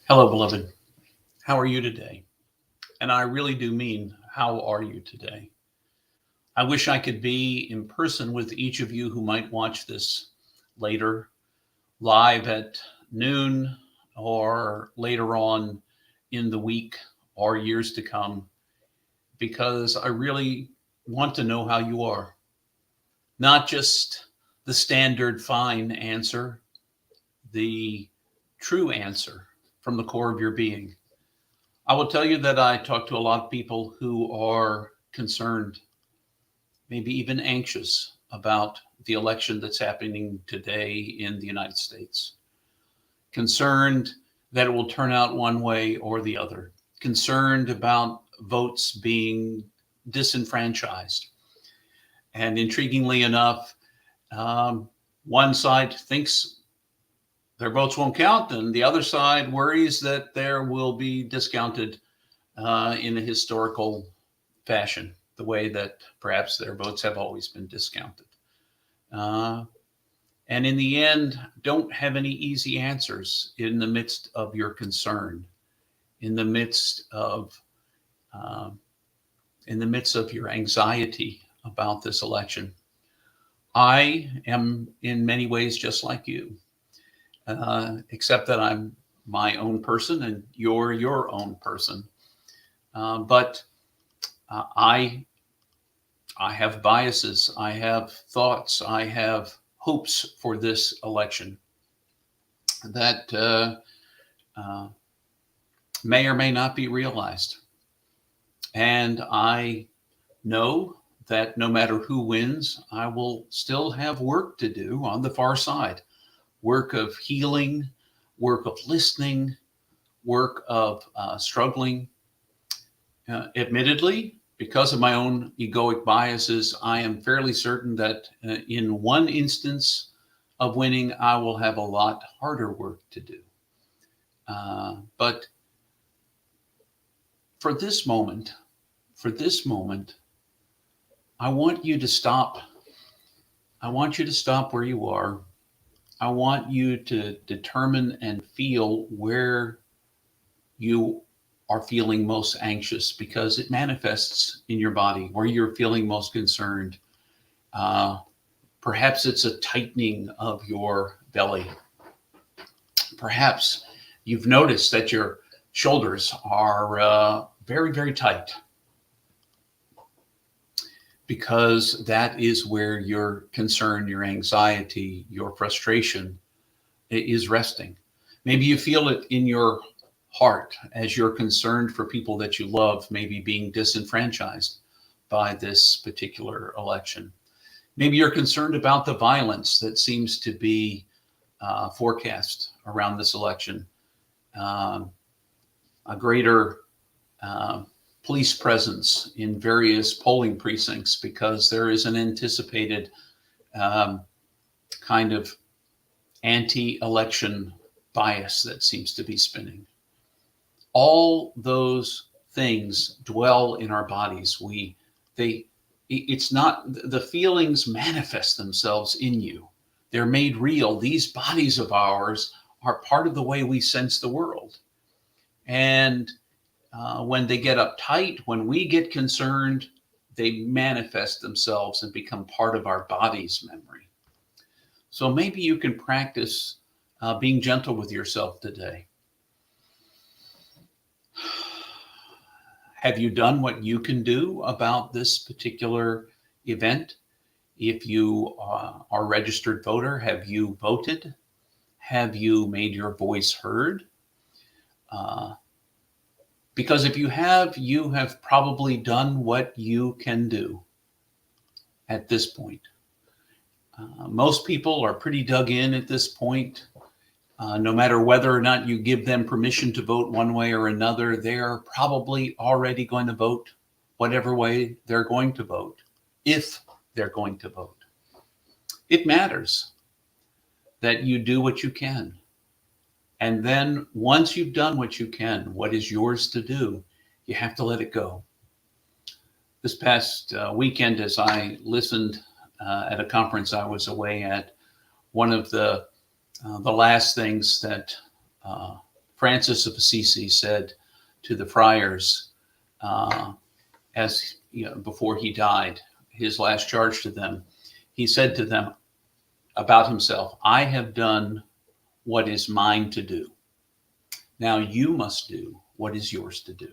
Hello, beloved. How are you today? And I really do mean, how are you today? I wish I could be in person with each of you who might watch this later, live at noon or later on in the week or years to come, because I really want to know how you are. Not just the standard fine answer, the true answer from the core of your being. I will tell you that I talk to a lot of people who are concerned, maybe even anxious about the election that's happening today in the United States. Concerned that it will turn out one way or the other. Concerned about votes being disenfranchised. And intriguingly enough, um, one side thinks their votes won't count, and the other side worries that there will be discounted in a historical fashion, the way that perhaps their votes have always been discounted. Uh, and in the end, don't have any easy answers in the midst of your concern, in the midst of uh, your anxiety about this election. I am in many ways just like you, except that I'm my own person and you're your own person. But I have biases, I have thoughts, I have hopes for this election that uh, may or may not be realized. And I know that no matter who wins, I will still have work to do on the far side, work of healing, work of listening, work of struggling. Admittedly, because of my own egoic biases, I am fairly certain that in one instance of winning, I will have a lot harder work to do. But for this moment, for this moment, I want you to stop. I want you to stop where you are. I want you to determine and feel where you are feeling most anxious, because it manifests in your body where you're feeling most concerned. Uh, Perhaps it's a tightening of your belly. Perhaps you've noticed that your shoulders are very, very tight, because that is where your concern, your anxiety, your frustration is resting. Maybe you feel it in your heart as you're concerned for people that you love, maybe being disenfranchised by this particular election. Maybe you're concerned about the violence that seems to be forecast around this election, um, a greater uh, police presence in various polling precincts, because there is an anticipated um, kind of anti-election bias that seems to be spinning. All those things dwell in our bodies. They it's not, the feelings manifest themselves in you. They're made real. These bodies of ours are part of the way we sense the world. And when they get uptight, when we get concerned, they manifest themselves and become part of our body's memory. So maybe you can practice being gentle with yourself today. Have you done what you can do about this particular event? If you are a registered voter, have you voted? Have you made your voice heard? Uh, because if you have probably done what you can do at this point. Most people are pretty dug in at this point. No matter whether or not you give them permission to vote one way or another, they're probably already going to vote whatever way they're going to vote, if they're going to vote. It matters that you do what you can. And then once you've done what you can, what is yours to do, you have to let it go. This past weekend, as I listened at a conference I was away at, one of the last things that Francis of Assisi said to the friars, as you know, before he died, his last charge to them, he said to them about himself, "I have done what is mine to do. Now you must do what is yours to do."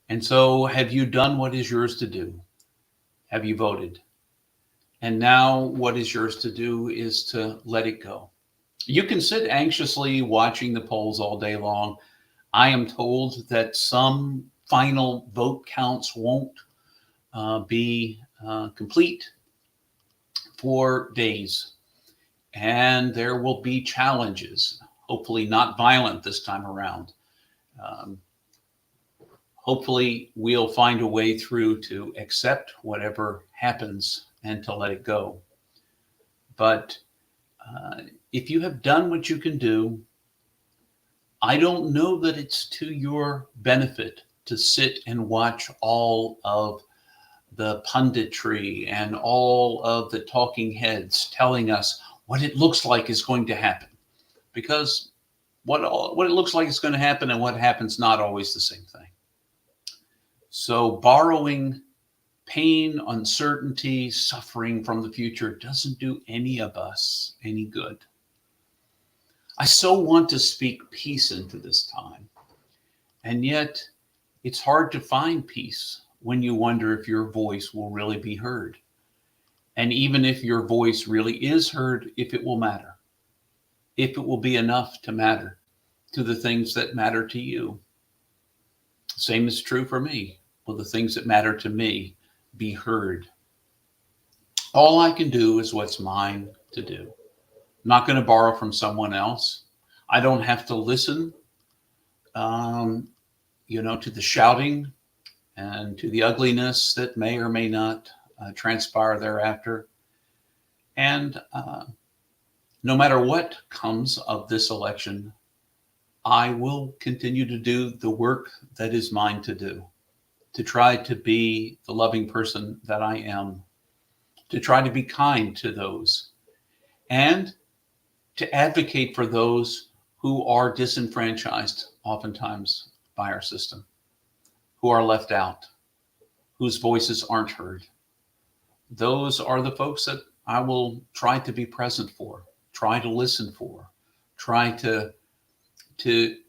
And so, have you done what is yours to do? Have you voted? And now, what is yours to do is to let it go. You can sit anxiously watching the polls all day long. I am told that some final vote counts won't be complete for days, and there will be challenges, hopefully not violent this time around. Um, Hopefully, we'll find a way through to accept whatever happens and to let it go. But if you have done what you can do, I don't know that it's to your benefit to sit and watch all of the punditry and all of the talking heads telling us what it looks like is going to happen. Because what it looks like is going to happen and what happens not always the same thing. So borrowing pain, uncertainty, suffering from the future doesn't do any of us any good. I so want to speak peace into this time. And yet it's hard to find peace when you wonder if your voice will really be heard. And even if your voice really is heard, if it will matter, if it will be enough to matter to the things that matter to you. Same is true for me. Will the things that matter to me be heard? All I can do is what's mine to do. I'm not going to borrow from someone else. I don't have to listen, to the shouting and to the ugliness that may or may not transpire thereafter. And no matter what comes of this election, I will continue to do the work that is mine to do, to try to be the loving person that I am, to try to be kind to those, and to advocate for those who are disenfranchised oftentimes by our system, who are left out, whose voices aren't heard. Those are the folks that I will try to be present for, try to listen for, try to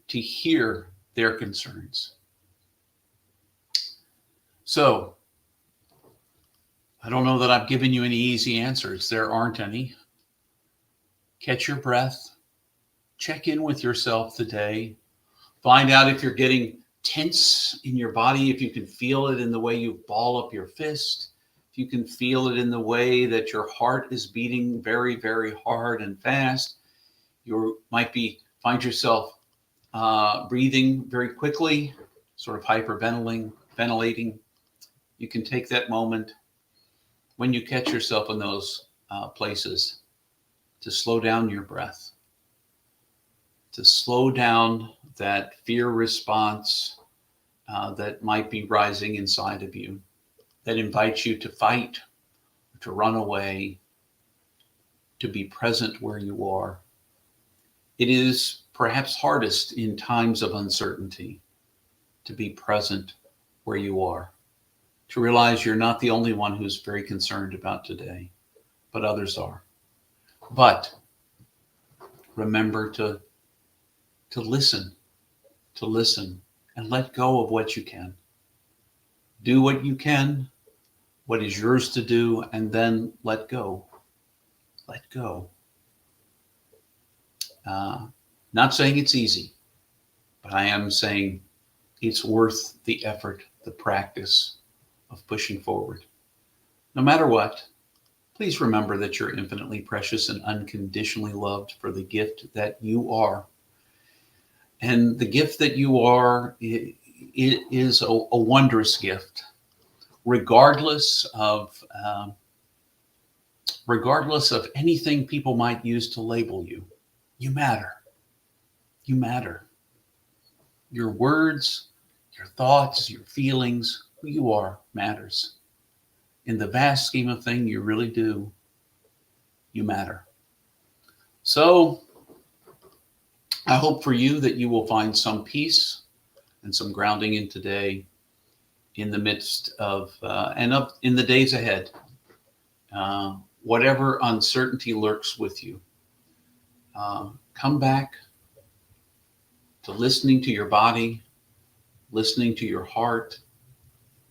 hear their concerns. So I don't know that I've given you any easy answers. There aren't any. Catch your breath. Check in with yourself today. Find out if you're getting tense in your body, if you can feel it in the way you ball up your fist, if you can feel it in the way that your heart is beating very, very hard and fast. You might find yourself breathing very quickly, sort of hyperventilating. You can take that moment when you catch yourself in those places to slow down your breath, to slow down that fear response that might be rising inside of you, that invites you to fight, to run away, to be present where you are. It is perhaps hardest in times of uncertainty to be present where you are, to realize you're not the only one who's very concerned about today, but others are. But remember to listen, and let go of what you can. Do what you can, what is yours to do, and then let go. Let go. Not saying it's easy, but I am saying it's worth the effort, the practice of pushing forward. No matter what, please remember that you're infinitely precious and unconditionally loved for the gift that you are. And the gift that you are, it is a wondrous gift, regardless of anything people might use to label you. You matter. You matter. Your words, your thoughts, your feelings, who you are matters. In the vast scheme of things, you really do. You matter. So I hope for you that you will find some peace and some grounding in today, in the midst of in the days ahead. Whatever uncertainty lurks with you, come back to listening to your body, listening to your heart,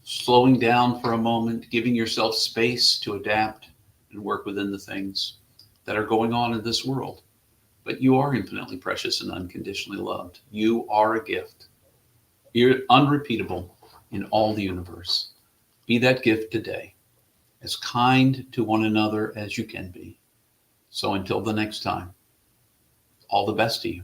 slowing down for a moment, giving yourself space to adapt and work within the things that are going on in this world. But you are infinitely precious and unconditionally loved. You are a gift. You're unrepeatable in all the universe. Be that gift today, as kind to one another as you can be. So until the next time, all the best to you.